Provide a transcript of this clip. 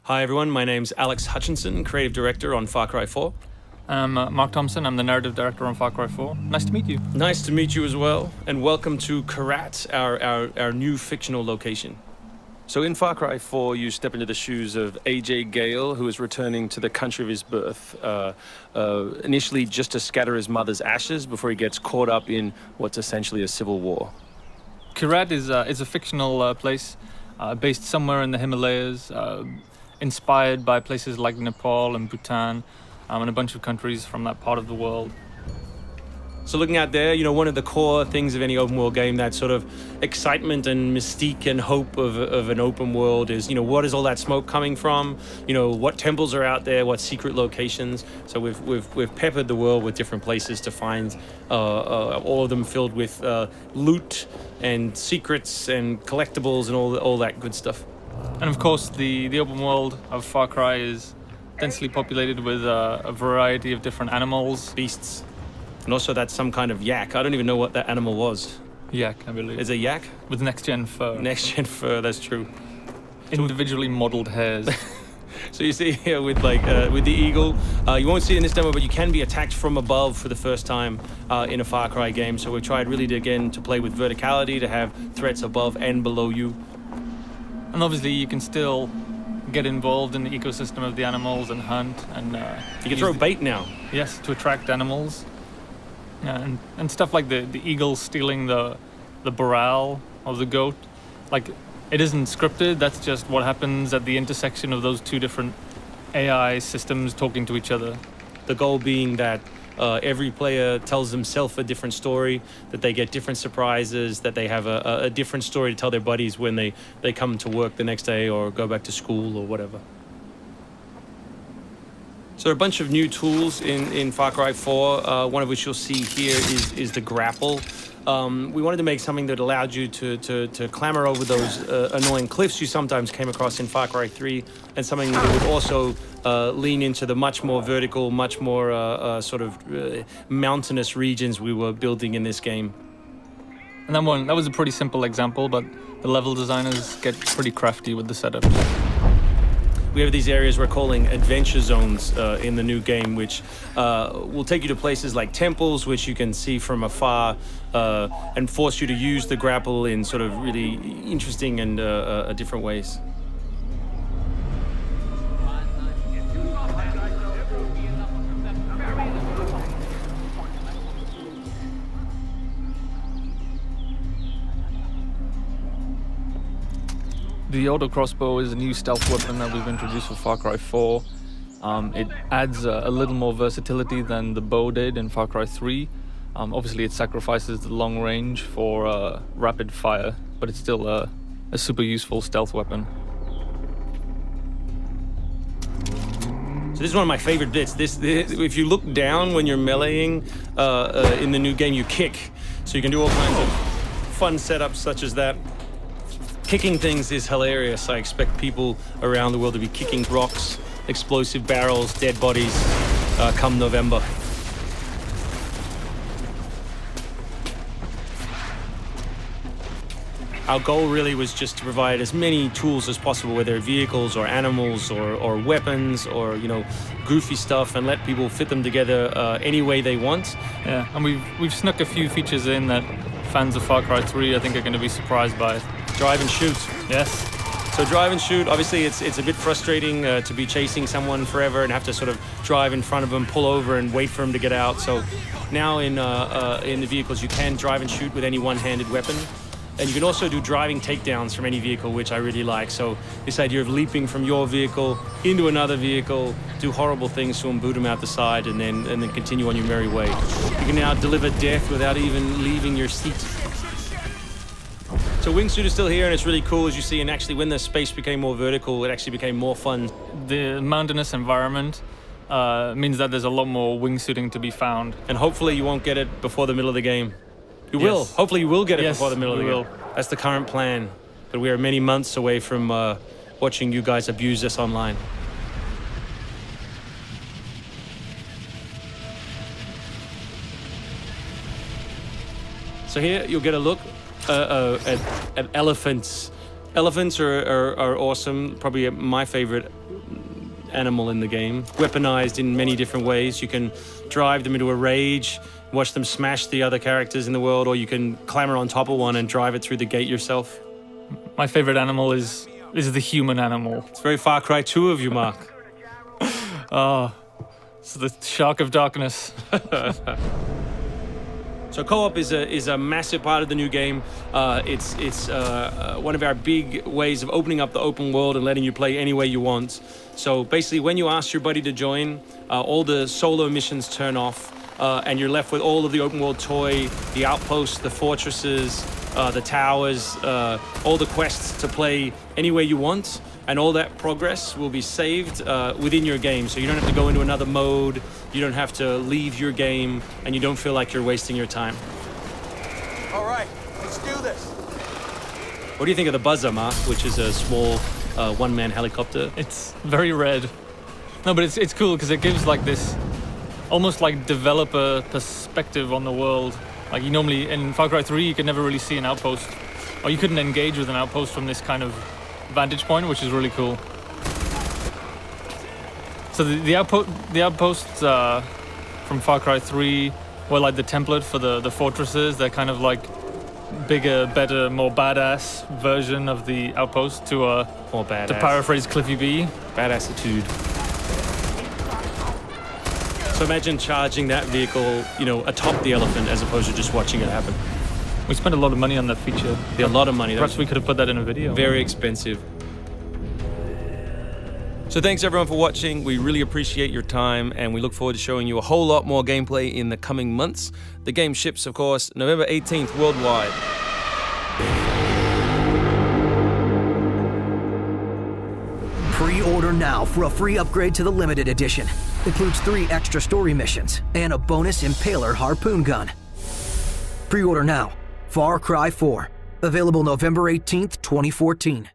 Hi everyone, my name's Alex Hutchinson, creative director on Far Cry 4. I'm Mark Thompson, I'm the narrative director on Far Cry 4. Nice to meet you. Nice to meet you as well, and welcome to Kyrat, our new fictional location. So in Far Cry 4, you step into the shoes of AJ Gale, who is returning to the country of his birth, initially just to scatter his mother's ashes before he gets caught up in what's essentially a civil war. Kyrat is a fictional place based somewhere in the Himalayas, inspired by places like Nepal and Bhutan, and a bunch of countries from that part of the world. So looking out there, one of the core things of any open world game, that sort of excitement and mystique and hope of an open world is, what is all that smoke coming from? What temples are out there? What secret locations? So we've peppered the world with different places to find, all of them filled with loot and secrets and collectibles and all that good stuff. And of course, the open world of Far Cry is densely populated with a variety of different animals. Beasts. And also that's some kind of yak. I don't even know what that animal was. Yak, I believe. Is it yak? With next-gen fur. Next-gen fur, that's true. Individually modeled hairs. So you see here with the eagle, you won't see it in this demo, but you can be attacked from above for the first time in a Far Cry game. So we've tried really to play with verticality, to have threats above and below you. And obviously you can still get involved in the ecosystem of the animals and hunt and you can throw bait now. Yes, to attract animals. And stuff like the eagle stealing the morale of the goat. Like, it isn't scripted, that's just what happens at the intersection of those two different AI systems talking to each other. The goal being that every player tells themselves a different story, that they get different surprises, that they have a different story to tell their buddies when they come to work the next day or go back to school or whatever. So there are a bunch of new tools in Far Cry 4, one of which you'll see here is the grapple. We wanted to make something that allowed you to clamber over those annoying cliffs you sometimes came across in Far Cry 3, and something that would also lean into the much more vertical, much more mountainous regions we were building in this game. And that was a pretty simple example, but the level designers get pretty crafty with the setup. We have these areas we're calling adventure zones in the new game, which will take you to places like temples, which you can see from afar, and force you to use the grapple in sort of really interesting and different ways. The auto crossbow is a new stealth weapon that we've introduced for Far Cry 4. It adds a little more versatility than the bow did in Far Cry 3. Obviously it sacrifices the long range for rapid fire, but it's still a super useful stealth weapon. So this is one of my favorite bits. This if you look down when you're meleeing in the new game, you kick. So you can do all kinds of fun setups such as that. Kicking things is hilarious. I expect people around the world to be kicking rocks, explosive barrels, dead bodies, come November. Our goal really was just to provide as many tools as possible, whether they're vehicles or animals or weapons or goofy stuff, and let people fit them together any way they want. Yeah, and we've snuck a few features in that fans of Far Cry 3 I think are going to be surprised by. Drive and shoot. Yes. So drive and shoot, obviously it's a bit frustrating to be chasing someone forever and have to sort of drive in front of them, pull over and wait for them to get out. So now in the vehicles you can drive and shoot with any one-handed weapon. And you can also do driving takedowns from any vehicle, which I really like. So this idea of leaping from your vehicle into another vehicle, do horrible things to them, boot them out the side, and then continue on your merry way. You can now deliver death without even leaving your seat. So wingsuit is still here, and it's really cool, as you see, and actually when the space became more vertical, it actually became more fun. The mountainous environment means that there's a lot more wingsuiting to be found. And hopefully you won't get it before the middle of the game. You Yes. will. Hopefully you will get it Yes, before the middle of the we game. will. That's the current plan. But we are many months away from watching you guys abuse us online. So here you'll get a look at elephants Elephants are awesome. Probably my favorite animal in the game. Weaponized in many different ways. You can drive them into a rage, watch them smash the other characters in the world, or you can clamber on top of one and drive it through the gate yourself. My favorite animal is the human animal. It's very Far Cry 2 of you, Mark. It's the Shark of Darkness. So co-op is a massive part of the new game. It's one of our big ways of opening up the open world and letting you play any way you want. So basically, when you ask your buddy to join, all the solo missions turn off, and you're left with all of the open world toy, the outposts, the fortresses, the towers, all the quests to play any way you want. And all that progress will be saved within your game. So you don't have to go into another mode, you don't have to leave your game, and you don't feel like you're wasting your time. All right, let's do this. What do you think of the Buzzer, Mark, which is a small one-man helicopter? It's very red. No, but it's cool because it gives like this almost like developer perspective on the world. Like you normally, in Far Cry 3, you could never really see an outpost, or you couldn't engage with an outpost from this kind of vantage point, which is really cool. So the outposts from Far Cry 3 were like the template for the fortresses. They're kind of like bigger, better, more badass version of the outpost to More badass. to paraphrase Cliffy B. Badassitude. So imagine charging that vehicle, atop the elephant as opposed to just watching it happen. We spent a lot of money on that feature. A lot of money. Perhaps we could have put that in a video. Very expensive. So thanks everyone for watching. We really appreciate your time, and we look forward to showing you a whole lot more gameplay in the coming months. The game ships, of course, November 18th worldwide. Pre-order now for a free upgrade to the limited edition. Includes 3 extra story missions and a bonus Impaler harpoon gun. Pre-order now. Far Cry 4. Available November 18th, 2014.